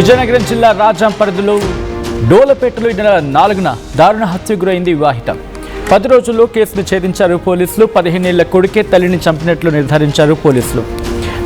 విజయనగరం జిల్లా రాజాం పరిధిలో డోలపేటలో ఈ నెల 4న దారుణ హత్యకు గురైంది వివాహిత. 10 రోజుల్లో కేసును ఛేదించారు పోలీసులు. 15 ఏళ్ల కొడుకే తల్లిని చంపినట్లు నిర్ధారించారు పోలీసులు.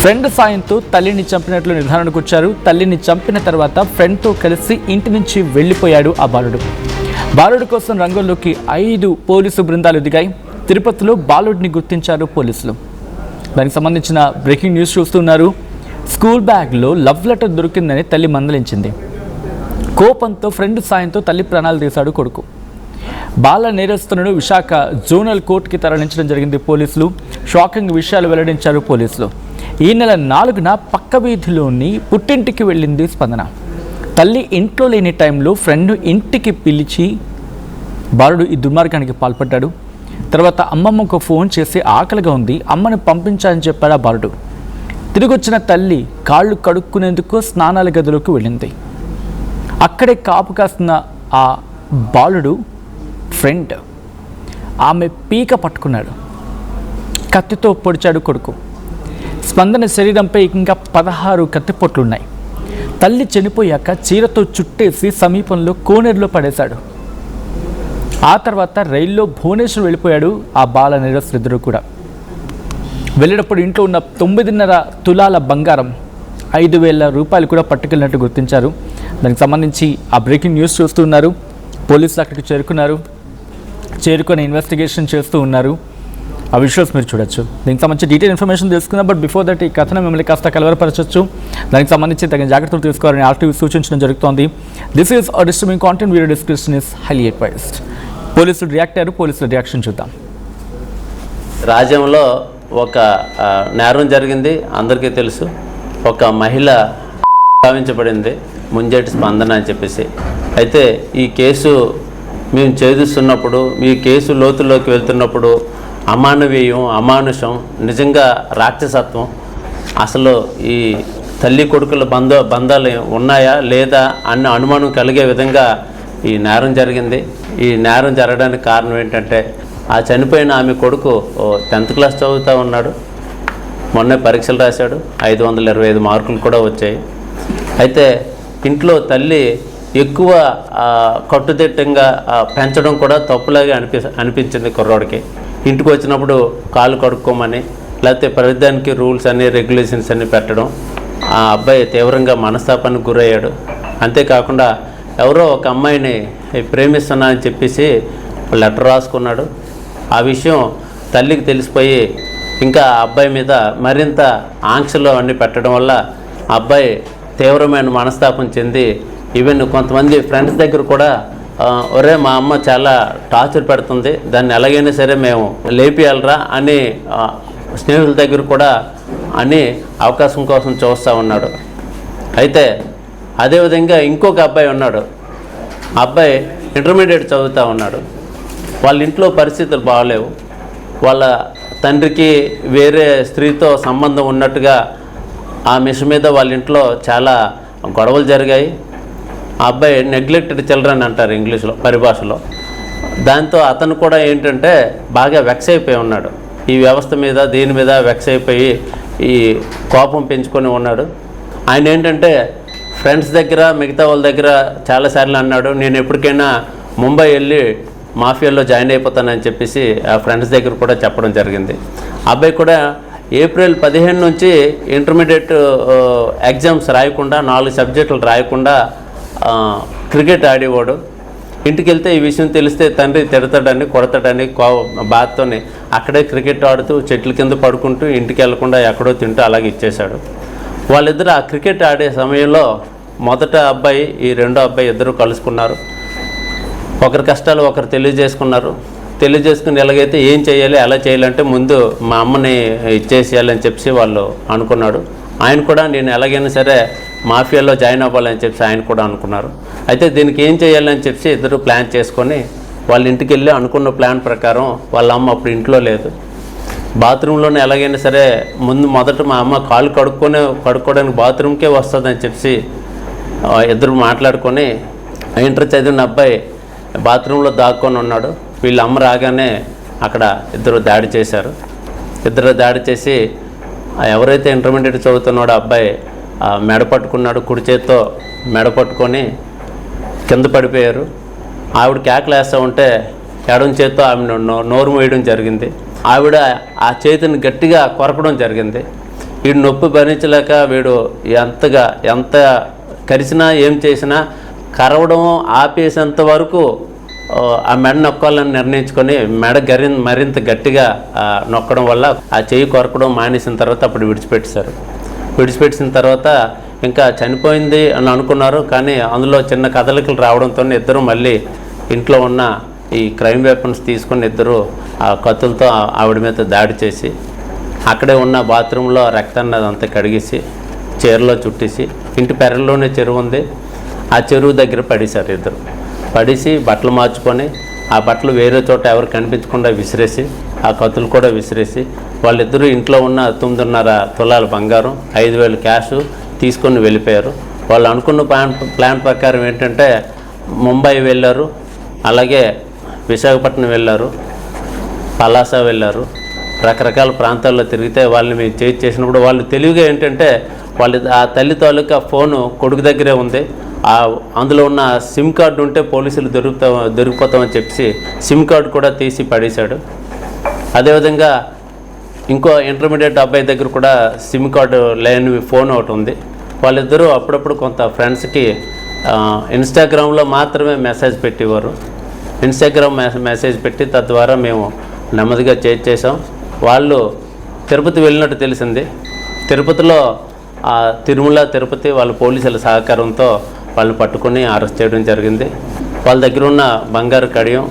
ఫ్రెండ్ సాయంతో తల్లిని చంపినట్లు నిర్ధారణకు వచ్చారు. తల్లిని చంపిన తర్వాత ఫ్రెండ్తో కలిసి ఇంటి నుంచి వెళ్లిపోయాడు ఆ బాలుడు కోసం రంగంలోకి 5 పోలీసు బృందాలు దిగాయి. తిరుపతిలో బాలుడిని గుర్తించారు పోలీసులు. దానికి సంబంధించిన బ్రేకింగ్ న్యూస్ చూస్తున్నారు. స్కూల్ బ్యాగ్లో లవ్ లెటర్ దొరికిందని తల్లి మందలించింది. కోపంతో ఫ్రెండ్ సాయంతో తల్లి ప్రాణాలు తీశాడు కొడుకు. బాల నేరస్తులను విశాఖ జోనల్ కోర్టుకి తరలించడం జరిగింది పోలీసులు. షాకింగ్ విషయాలు వెల్లడించారు పోలీసులు. ఈ నెల 4న పక్క వీధిలోని పుట్టింటికి వెళ్ళింది స్పందన. తల్లి ఇంట్లో లేని టైంలో ఫ్రెండ్ ఇంటికి పిలిచి బాలుడు ఈ దుర్మార్గానికి పాల్పడ్డాడు. తర్వాత అమ్మమ్మకు ఫోన్ చేసి ఆకలిగా ఉంది, అమ్మని పంపించాలని చెప్పాడు ఆ బాలుడు. తిరిగి వచ్చిన తల్లి కాళ్ళు కడుక్కునేందుకు స్నానాల గదిలోకి వెళ్ళింది. అక్కడే కాపు కాస్తున్న ఆ బాలుడు ఫ్రెండ్ ఆమె పీక పట్టుకున్నాడు. కత్తితో పొడిచాడు కొడుకు. స్పందన శరీరంపై ఇంకా 16 కత్తిపోట్లున్నాయి. తల్లి చనిపోయాక చీరతో చుట్టేసి సమీపంలో కోనేరులో పడేశాడు. ఆ తర్వాత రైల్లో భువనేశ్వర్ వెళ్ళిపోయాడు ఆ బాల నేరస్తులిద్దరూ కూడా. వెళ్ళేటప్పుడు ఇంట్లో ఉన్న 9.5 తులాల బంగారం, 5,000 రూపాయలు కూడా పట్టుకెళ్ళినట్టు గుర్తించారు. దానికి సంబంధించి ఆ బ్రేకింగ్ న్యూస్ చూస్తున్నారు. పోలీసులు అక్కడికి చేరుకొని ఇన్వెస్టిగేషన్ చేస్తూ ఉన్నారు. ఆ విజువల్స్ మీరు చూడొచ్చు. దీనికి సంబంధించి డీటెయిల్ ఇన్ఫర్మేషన్ తెలుసుకుందాం. బట్ బిఫోర్ దట్ ఈ కథను మిమ్మల్ని కాస్త కలవరపరచవచ్చు. దానికి సంబంధించి తగిన జాగ్రత్తలు తీసుకోవాలని ఆర్టీవీ సూచించడం జరుగుతోంది. This is a disturbing content. Video description is highly advised. పోలీసులు రియాక్ట్ అయ్యారు. పోలీసుల రియాక్షన్ చూద్దాం. రాజ్యంలో ఒక నేరం జరిగింది, అందరికీ తెలుసు. ఒక మహిళ భావించబడింది, ముంజేటి స్పందన అని చెప్పేసి. అయితే ఈ కేసు మేము ఛేదిస్తున్నప్పుడు, ఈ కేసు లోతుల్లోకి వెళ్తున్నప్పుడు అమానవీయం, అమానుషం, నిజంగా రాక్షసత్వం, అసలు ఈ తల్లి కొడుకుల బంధాలు ఉన్నాయా లేదా అన్న అనుమానం కలిగే విధంగా ఈ నేరం జరిగింది. ఈ నేరం జరగడానికి కారణం ఏంటంటే, ఆ చనిపోయిన ఆమె కొడుకు 10th క్లాస్ చదువుతూ ఉన్నాడు. మొన్నే పరీక్షలు రాశాడు. 525 మార్కులు కూడా వచ్చాయి. అయితే ఇంట్లో తల్లి ఎక్కువ కట్టుదిట్టంగా పెంచడం కూడా తప్పులాగా అనిపించింది కుర్రోడికి. ఇంటికి వచ్చినప్పుడు కాళ్ళు కడుక్కోమని, లేకపోతే ప్రతిదానికి రూల్స్ అన్ని రెగ్యులేషన్స్ అన్ని పెట్టడం. ఆ అబ్బాయి తీవ్రంగా మనస్తాపానికి గురయ్యాడు. అంతేకాకుండా ఎవరో ఒక అమ్మాయిని ప్రేమిస్తున్నా అని చెప్పేసి లెటర్ రాసుకున్నాడు. ఆ విషయం తల్లికి తెలిసిపోయి ఇంకా ఆ అబ్బాయి మీద మరింత ఆంక్షలు అన్నీ పెట్టడం వల్ల ఆ అబ్బాయి తీవ్రమైన మనస్తాపం చెంది ఈవెన్ కొంతమంది ఫ్రెండ్స్ దగ్గర కూడా ఒరే మా అమ్మ చాలా టార్చర్ పెడుతుంది, దాన్ని ఎలాగైనా సరే మేము లేపియాలరా అని స్నేహితుల దగ్గర కూడా అని అవకాశం కోసం చూస్తూ ఉన్నాడు. అయితే అదేవిధంగా ఇంకొక అబ్బాయి ఉన్నాడు. ఆ అబ్బాయి ఇంటర్మీడియట్ చదువుతూ ఉన్నాడు. వాళ్ళ ఇంట్లో పరిస్థితులు బాగలేవు. వాళ్ళ తండ్రికి వేరే స్త్రీతో సంబంధం ఉన్నట్టుగా ఆ మిషన్ మీద వాళ్ళ ఇంట్లో చాలా గొడవలు జరిగాయి. ఆ అబ్బాయి నెగ్లెక్టెడ్ చిల్డ్రన్ అంటారు ఇంగ్లీష్లో, పరిభాషలో. దాంతో అతను కూడా ఏంటంటే బాగా వెక్స్ అయిపోయి ఉన్నాడు. ఈ వ్యవస్థ మీద దీని మీద వెక్స్ అయిపోయి ఈ కోపం పెంచుకొని ఉన్నాడు. ఆయన ఏంటంటే ఫ్రెండ్స్ దగ్గర, మిగతా వాళ్ళ దగ్గర చాలాసార్లు అన్నాడు, నేను ఎప్పటికైనా ముంబై వెళ్ళి మాఫియాలో జాయిన్ అయిపోతానని చెప్పేసి ఆ ఫ్రెండ్స్ దగ్గర కూడా చెప్పడం జరిగింది. అబ్బాయి కూడా ఏప్రిల్ 15 నుంచి ఇంటర్మీడియట్ ఎగ్జామ్స్ రాయకుండా, 4 సబ్జెక్టులు రాయకుండా క్రికెట్ ఆడేవాడు. ఇంటికి వెళ్తే ఈ విషయం తెలిస్తే తండ్రి తిడతాడని, కొడతాడని బాధతో అక్కడే క్రికెట్ ఆడుతూ చెట్ల కింద పడుకుంటూ ఇంటికి వెళ్లకుండా ఎక్కడో తింటూ అలాగే ఇచ్చేశాడు. వాళ్ళిద్దరు ఆ క్రికెట్ ఆడే సమయంలో మొదట అబ్బాయి, ఈ రెండో అబ్బాయి ఇద్దరు కలుసుకున్నారు. ఒకరి కష్టాలు ఒకరు తెలియజేసుకుని ఎలాగైతే ఏం చేయాలి, ఎలా చేయాలంటే ముందు మా అమ్మని ఇచ్చేసేయాలని చెప్పి వాళ్ళు అనుకున్నాడు. ఆయన కూడా నేను ఎలాగైనా సరే మాఫియాలో జాయిన్ అవ్వాలని చెప్పి ఆయన కూడా అనుకున్నారు. అయితే దీనికి ఏం చేయాలని చెప్పి ఇద్దరు ప్లాన్ చేసుకొని వాళ్ళ ఇంటికి వెళ్ళి అనుకున్న ప్లాన్ ప్రకారం వాళ్ళ అమ్మ అప్పుడు ఇంట్లో లేదు. బాత్రూంలోనే ఎలాగైనా సరే మొదట మా అమ్మ కాళ్ళు కడుక్కోవడానికి బాత్రూమ్కే వస్తుందని చెప్పి ఇద్దరు మాట్లాడుకొని ఇంటర్ చదివిన అబ్బాయి బాత్రూంలో దాక్కొని ఉన్నాడు. వీళ్ళ అమ్మ రాగానే అక్కడ ఇద్దరు దాడి చేశారు. ఇద్దరు దాడి చేసి ఎవరైతే ఇంటర్మీడియట్ చదువుతున్నాడో అబ్బాయి మెడ పట్టుకున్నాడు, కుడి చేత్తో మెడ పట్టుకొని కింద పడిపోయారు. ఆవిడ కేకలేస్తూ ఉంటే ఎడమ చేత్తో ఆమె నోరు వేయడం జరిగింది. ఆవిడ ఆ చేతిని గట్టిగా కొరకడం జరిగింది. వీడు నొప్పి భరించలేక వీడు ఎంత కరిచినా ఏం చేసినా కరవడం ఆపేసేంత వరకు ఆ మెడ నొక్కాలని నిర్ణయించుకొని మెడ మరింత గట్టిగా నొక్కడం వల్ల ఆ చెయ్యి కొరకడం మానేసిన తర్వాత అప్పుడు విడిచిపెట్టిన తర్వాత ఇంకా చనిపోయింది అని అనుకున్నారు. కానీ అందులో చిన్న కదలికలు రావడంతో ఇద్దరు మళ్ళీ ఇంట్లో ఉన్న ఈ క్రైమ్ వెపన్స్ తీసుకొని ఇద్దరు ఆ కత్తులతో ఆవిడ మీద దాడి చేసి అక్కడే ఉన్న బాత్రూంలో రక్తాన్ని అదంతా కడిగేసి చీరలో చుట్టేసి ఇంటి పెరల్లోనే చెరువు ఉంది, ఆ చెరువు దగ్గర పడేశారు. ఇద్దరు పడేసి బట్టలు మార్చుకొని ఆ బట్టలు వేరే చోట ఎవరు కనిపించకుండా విసిరేసి ఆ కత్తులు కూడా విసిరేసి వాళ్ళిద్దరూ ఇంట్లో ఉన్న 9.5 తులాల బంగారం 5,000 క్యాష్ తీసుకొని వెళ్ళిపోయారు. వాళ్ళు అనుకున్న ప్లాన్ ప్రకారం ఏంటంటే ముంబై వెళ్ళారు, అలాగే విశాఖపట్నం వెళ్ళారు, పలాస వెళ్ళారు, రకరకాల ప్రాంతాల్లో తిరిగితే వాళ్ళని మేము చేసినప్పుడు వాళ్ళు తెలివిగా ఏంటంటే ఆ తల్లి తాలూకా ఫోను కొడుకు దగ్గరే ఉంది, అందులో ఉన్న సిమ్ కార్డు ఉంటే పోలీసులు దొరికిపోతామని చెప్పి సిమ్ కార్డు కూడా తీసి పడేశాడు. అదేవిధంగా ఇంకో ఇంటర్మీడియట్ అబ్బాయి దగ్గర కూడా సిమ్ కార్డు లేని ఫోన్ ఒకటి ఉంది. వాళ్ళిద్దరూ అప్పుడప్పుడు కొంత ఫ్రెండ్స్కి ఇన్స్టాగ్రామ్లో మాత్రమే మెసేజ్ పెట్టేవారు. ఇన్స్టాగ్రామ్ మెసేజ్ పెట్టి తద్వారా మేము నెమ్మదిగా చేసాం. వాళ్ళు తిరుపతి వెళ్ళినట్టు తెలిసింది. తిరుపతిలో తిరుమల తిరుపతి వాళ్ళ పోలీసుల సహకారంతో వాళ్ళని పట్టుకొని అరెస్ట్ చేయడం జరిగింది. వాళ్ళ దగ్గర ఉన్న బంగారు కడియం,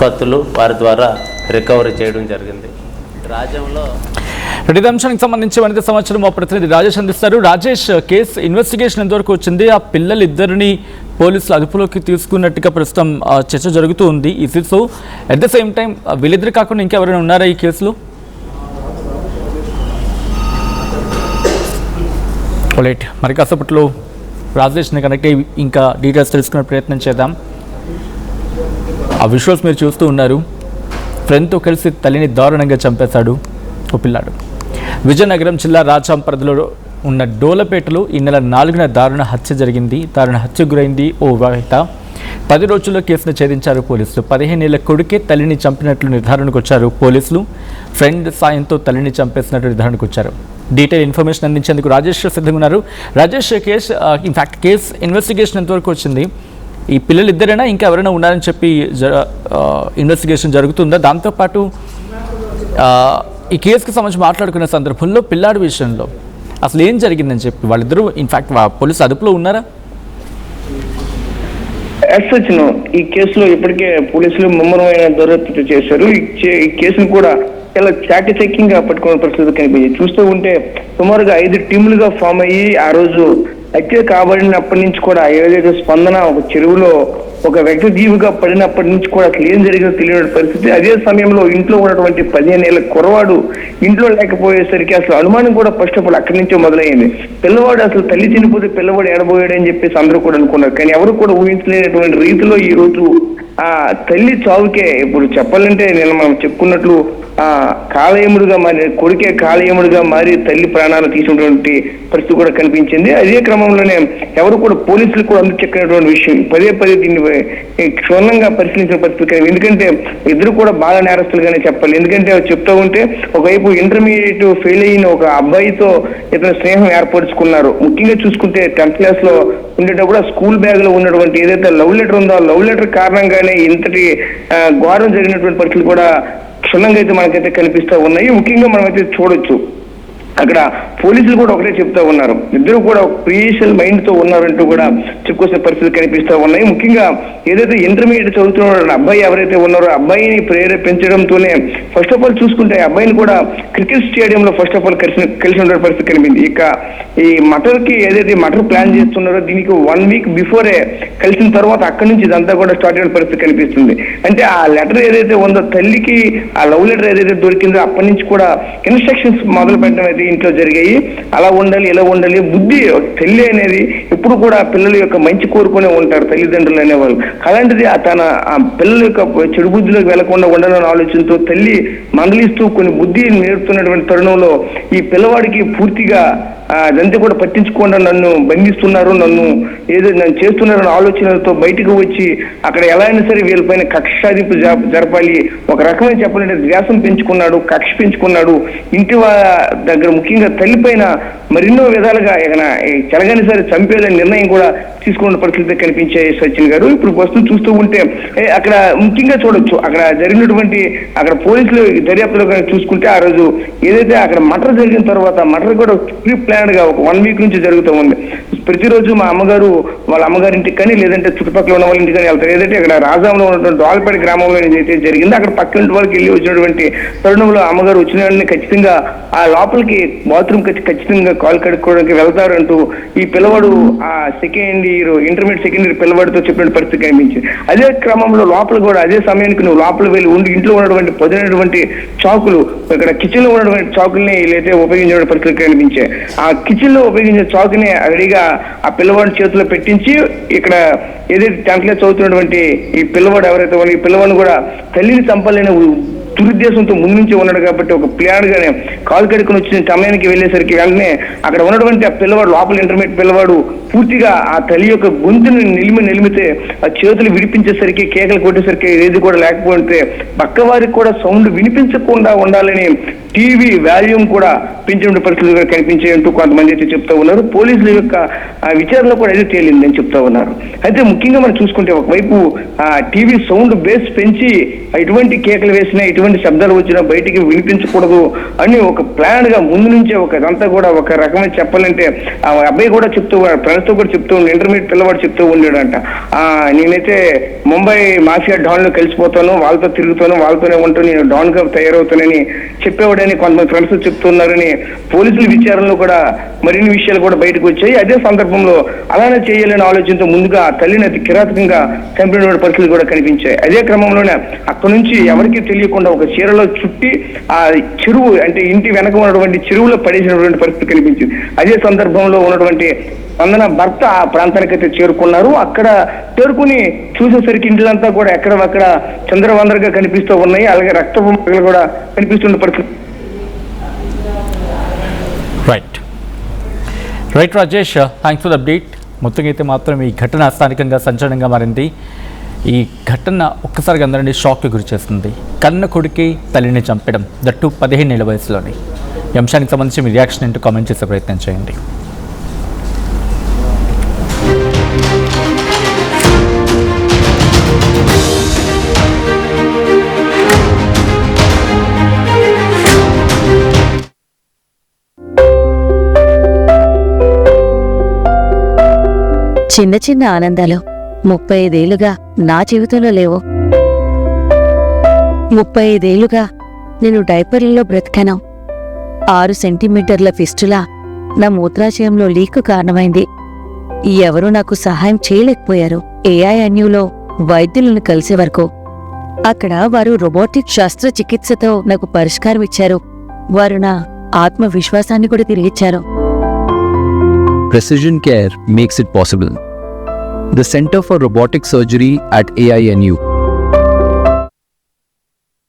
కత్తులు వారి ద్వారా రికవరీ చేయడం జరిగింది. రాజ్యంలో ప్రతి అంశానికి సంబంధించి మరింత సమాచారం మా ప్రతినిధి రాజేష్ అందిస్తారు. రాజేష్, కేసు ఇన్వెస్టిగేషన్ ఎంతవరకు వచ్చింది? ఆ పిల్లలిద్దరిని పోలీసులు అదుపులోకి తీసుకున్నట్టుగా ప్రస్తుతం చర్చ జరుగుతూ ఉంది. So at the same time వీళ్ళిద్దరు కాకుండా ఇంకెవరైనా ఉన్నారా ఈ కేసులో? రైట్, మరి కాసేపట్లో రాజేష్ని కనెక్ట్ అయ్యి ఇంకా డీటెయిల్స్ తెలుసుకునే ప్రయత్నం చేద్దాం. ఆ విజువల్స్ మీరు చూస్తూ ఉన్నారు. ఫ్రెండ్తో కలిసి తల్లిని దారుణంగా చంపేశాడు ఓ పిల్లాడు. విజయనగరం జిల్లా రాజాం పరిధిలో ఉన్న డోలపేటలో ఈ నెల 4న దారుణ హత్య గురైంది ఓ వివాహిత. 10 రోజుల్లో కేసును ఛేదించారు పోలీసులు. 15 ఏళ్ల కొడుకే తల్లిని చంపినట్లు నిర్ధారణకు వచ్చారు పోలీసులు. ఫ్రెండ్ సాయంతో తల్లిని చంపేసినట్లు నిర్ధారణకు వచ్చారు. డీటెయిల్ ఇన్ఫర్మేషన్ అందించేందుకు రాజేష్ సిద్ధంగా ఉన్నారు. రాజేష్, కేసు ఇన్వెస్టిగేషన్ ఎంతవరకు వచ్చింది? ఈ పిల్లలు ఇద్దరైనా ఇంకా ఎవరైనా ఉన్నారని చెప్పి ఇన్వెస్టిగేషన్ జరుగుతుందా? దాంతోపాటు ఈ కేసుకి సంబంధించి మాట్లాడుకునే సందర్భంలో పిల్లాడి విషయంలో అసలు ఏం జరిగిందని చెప్పి వాళ్ళిద్దరూ పోలీసు అదుపులో ఉన్నారా? ఈ కేసులో ఇప్పటికే పోలీసులు ముమ్మరమైన దర్యాప్తు చేశారు. ఈ కేసును కూడా చాలా చాకచక్యంగా పట్టుకునే పరిస్థితి కనిపించింది. చూస్తూ ఉంటే సుమారుగా 5 టీములుగా ఫామ్ అయ్యి ఆ రోజు హత్య కాబడినప్పటి నుంచి కూడా ఏదైతే స్పందన ఒక చెరువులో ఒక వ్యక్తి జీవిగా పడినప్పటి నుంచి కూడా అసలు ఏం జరిగిందో తెలియని పరిస్థితి. అదే సమయంలో ఇంట్లో ఉన్నటువంటి 15 ఏళ్ల కుర్రవాడు ఇంట్లో లేకపోయేసరికి అసలు అనుమానం కూడా ఫస్ట్ ఆఫ్ ఆల్ అక్కడి నుంచే మొదలైంది. పిల్లవాడు అసలు తల్లి చనిపోతే పిల్లవాడు ఎడబోయాడు అని చెప్పేసి అందరూ కూడా అనుకున్నారు. కానీ ఎవరు కూడా ఊహించలేనటువంటి రీతిలో ఈ రోజు ఆ తల్లి చావుకే ఇప్పుడు చెప్పాలంటే నేను మనం చెప్పుకున్నట్లు కాలయముడుగా మారి కొడుకే కాలయముడుగా మారి తల్లి ప్రాణాలు తీసుకున్నటువంటి పరిస్థితి కూడా కనిపించింది. అదే క్రమంలోనే ఎవరు కూడా పోలీసులు కూడా అందుకు చెప్పినటువంటి విషయం పదే దీన్ని క్షుణ్ణంగా పరిశీలించిన పరిస్థితి. ఎందుకంటే ఇద్దరు కూడా బాగా నేరస్తులుగానే చెప్పాలి. ఎందుకంటే చెప్తూ ఉంటే ఒకవైపు ఇంటర్మీడియట్ ఫెయిల్ అయిన ఒక అబ్బాయితో ఇతను స్నేహం ఏర్పరచుకున్నారు. ముఖ్యంగా చూసుకుంటే 10th క్లాస్ లో ఉండేటప్పుడు ఆ స్కూల్ బ్యాగ్ లో ఉన్నటువంటి ఏదైతే లవ్ లెటర్ ఉందో ఆ లవ్ లెటర్ కారణంగానే ఇంతటి ఘోరం జరిగినటువంటి పరిస్థితులు కూడా క్షుణ్ణంగా అయితే మనకైతే కనిపిస్తూ ఉన్నాయి. ముఖ్యంగా మనమైతే చూడొచ్చు అక్కడ పోలీసులు కూడా ఒకటే చెప్తా ఉన్నారు, ఇద్దరు కూడా క్రియేషన్ మైండ్ తో ఉన్నారంటూ కూడా చెప్పుకొచ్చే పరిస్థితి కనిపిస్తూ ఉన్నాయి. ముఖ్యంగా ఏదైతే ఇంటర్మీడియట్ చదువుతున్న అబ్బాయి ఎవరైతే ఉన్నారో అబ్బాయిని ప్రేరేపించడంతోనే ఫస్ట్ ఆఫ్ ఆల్ చూసుకుంటే అబ్బాయిని కూడా క్రికెట్ స్టేడియంలో ఫస్ట్ ఆఫ్ ఆల్ కలిసి ఉండే పరిస్థితి కనిపించింది. ఇక ఈ మటర్ కి ఏదైతే మటర్ ప్లాన్ చేస్తున్నారో దీనికి 1 వీక్ బిఫోరే కలిసిన తర్వాత అక్కడి నుంచి ఇదంతా కూడా స్టార్ట్ అయిన పరిస్థితి కనిపిస్తుంది. అంటే ఆ లెటర్ ఏదైతే ఉందో తల్లికి ఆ లవ్ లెటర్ ఏదైతే దొరికిందో అప్పటి నుంచి కూడా ఇన్స్ట్రక్షన్స్ మొదలు పెట్టడం అయితే ఇంట్లో జరిగాయి. అలా ఉండాలి, ఇలా ఉండాలి, బుద్ధి తల్లి అనేది ఎప్పుడు కూడా పిల్లల యొక్క మంచి కోరుకునే ఉంటారు తల్లిదండ్రులు అనేవాళ్ళు. అలాంటిది తన ఆ పిల్లల యొక్క చెడు బుద్ధిలోకి వెళ్లకుండా ఉండాలనే ఆలోచనతో తల్లి మందలిస్తూ కొన్ని బుద్ధి నేర్పుతున్నటువంటి తరుణంలో ఈ పిల్లవాడికి పూర్తిగా అదంతా కూడా పట్టించుకోకుండా నన్ను బంధిస్తున్నారు, నన్ను చేస్తున్నారన్న ఆలోచనలతో బయటకు వచ్చి అక్కడ ఎలా అయినా సరే వీళ్ళపైన కక్ష సాధింపు జరపాలి, ఒక రకమైన చెప్పాలంటే ద్వేషం పెంచుకున్నాడు, కక్ష పెంచుకున్నాడు. ఇంటి దగ్గర ముఖ్యంగా తల్లి పైన మరెన్నో విధాలుగా చెలగాని సరే చంపేయాలని నిర్ణయం కూడా తీసుకున్న పరిస్థితి కనిపించాయి సచిన్ గారు. ఇప్పుడు ప్రస్తుతం చూస్తూ ఉంటే అక్కడ ముఖ్యంగా చూడొచ్చు, అక్కడ జరిగినటువంటి అక్కడ పోలీసులు దర్యాప్తులో చూసుకుంటే ఆ రోజు ఏదైతే అక్కడ మర్డర్ జరిగిన తర్వాత మర్డర్ కూడా ప్రీ ప్లాన్డ్ గా ఒక 1 వీక్ నుంచి జరుగుతూ ఉంది. ప్రతిరోజు మా అమ్మగారు వాళ్ళ అమ్మగారి ఇంటికి కానీ లేదంటే చుట్టుపక్కల ఉన్న వాళ్ళ ఇంటికి కానీ వెళ్తారు. ఏదైతే ఇక్కడ రాజాంలో ఉన్నటువంటి దోల్పేట గ్రామంలో ఏదైతే జరిగిందో అక్కడ పక్కన ఇంటి వాళ్ళకి వెళ్ళి వచ్చినటువంటి తరుణంలో అమ్మగారు వచ్చిన వాళ్ళని ఖచ్చితంగా ఆ లోపలికి బాత్రూమ్ ఖచ్చితంగా కాల్ కడుక్కోవడానికి వెళ్తారంటూ ఈ పిల్లవాడు ఆ ఇంటర్మీడియట్ సెకండ్ ఇయర్ పిల్లవాడితో చెప్పిన పరిస్థితి కనిపించింది. అదే క్రమంలో లోపల కూడా అదే సమయానికి నువ్వు లోపల వెళ్ళి ఉండి ఇంట్లో ఉన్నటువంటి పొదినటువంటి చాకులు ఇక్కడ కిచెన్ లో ఉన్నటువంటి చాకుల్ని వీళ్ళైతే ఉపయోగించిన పరిస్థితి కనిపించాయి. ఆ కిచెన్ లో ఉపయోగించిన చాకుని రెడీగా ఆ పిల్లవాడి చేతిలో పెట్టించి ఇక్కడ ఏదైతే 10th క్లాస్ చదువుతున్నటువంటి ఈ పిల్లవాడు ఎవరైతే ఈ పిల్లవాడిని కూడా తల్లిని చంపాలని దురుద్దేశంతో ముందు నుంచి ఉన్నాడు కాబట్టి ఒక ప్లాన్ గానే కాలు కడుకుని వచ్చిన సమయానికి వెళ్ళేసరికి వెంటనే అక్కడ ఉన్నటువంటి ఆ పిల్లవాడు లోపల ఇంటర్మీడియట్ పిల్లవాడు పూర్తిగా ఆ తల్లి యొక్క గొంతుని నిలిమితే ఆ చేతులు విడిపించేసరికి కేకలు కొట్టేసరికి ఏది కూడా లేకపోతే పక్కవారికి కూడా సౌండ్ వినిపించకుండా ఉండాలని టీవీ వాల్యూమ్ కూడా పెంచిన పరిస్థితులు కనిపించేంటూ కొంతమంది అయితే చెప్తా ఉన్నారు. పోలీసుల యొక్క విచారణలో కూడా అయితే తేలిందని చెప్తా ఉన్నారు. అయితే ముఖ్యంగా మనం చూసుకుంటే ఒకవైపు ఆ టీవీ సౌండ్ బేస్ పెంచి ఎటువంటి కేకలు వేసినా ఎటువంటి శబ్దాలు వచ్చినా బయటికి వినిపించకూడదు అని ఒక ప్లాన్ గా ముందు నుంచే అదంతా కూడా ఒక రకమైన చెప్పాలంటే ఆ అబ్బాయి కూడా చెప్తూ ఫ్రెండ్స్ తో కూడా చెప్తూ ఇంటర్మీడియట్ పిల్లవాడు చెప్తూ ఉండేడంట, నేనైతే ముంబై మాఫియా డాన్ లో కలిసిపోతాను, వాళ్ళతో తిరుగుతాను, వాళ్ళతోనే ఉంటాను, నేను డాన్ గా తయారవుతానని చెప్పేవాడని కొంతమంది ఫ్రెండ్స్ చెప్తున్నారని పోలీసుల విచారణలో కూడా మరిన్ని విషయాలు కూడా బయటకు వచ్చాయి. అదే సందర్భంలో అలానే చేయాలని ఆలోచనతో ముందుగా తల్లిని అతి కిరాతకంగా చంపిన పరిస్థితులు కూడా కనిపించాయి. అదే క్రమంలోనే అక్కడ నుంచి ఎవరికి తెలియకుండా ఒక చీరలో చుట్టి ఆ చెరువు అంటే ఇంటి వెనక ఉన్నటువంటి చెరువులో పడేసినటువంటి పరిస్థితి కనిపించింది. అదే సందర్భంలో ఉన్నటువంటి స్పందన భర్త ఆ ప్రాంతానికైతే చేరుకున్నారు. అక్కడ చేరుకుని చూసేసరికి ఇంటిలంతా కూడా ఎక్కడక్కడ చంద్రవందరగా కనిపిస్తూ ఉన్నాయి, అలాగే రక్తపు మరకలు కూడా కనిపిస్తున్న పరిస్థితి. Right Rajesh, thanks for the update. మొత్తంగా అయితే మాత్రం ఈ ఘటన స్థానికంగా సంచలనంగా మారింది. ఈ ఘటన ఒక్కసారిగా అందరినీ షాక్కి గురి చేస్తుంది. కన్న కొడుకే తల్లిని చంపడం, దట్టు 15 ఏళ్ల వయసులోని. ఈ అంశానికి సంబంధించి మీ రియాక్షన్ ఏంటో కామెంట్ చేసే ప్రయత్నం చేయండి. చిన్న చిన్న ఆనందాలు 35 ఏళ్లుగా నా జీవితంలో లేవు. 35 ఏళ్లుగా నేను డైపర్లలో బ్రతికాను. 6 సెంటీమీటర్ల ఫిస్టులా నా మూత్రాశయంలో లీకు కారణమైంది. ఎవరూ నాకు సహాయం చేయలేకపోయారు. AINUలో వైద్యులను కలిసే వరకు. అక్కడ వారు రోబోటిక్ శస్త్రచికిత్సతో నాకు పరిష్కారం ఇచ్చారు. వారు నా ఆత్మవిశ్వాసాన్ని కూడా తిరిగిచ్చారు. Precision care makes it possible. The Center for Robotic Surgery at AINU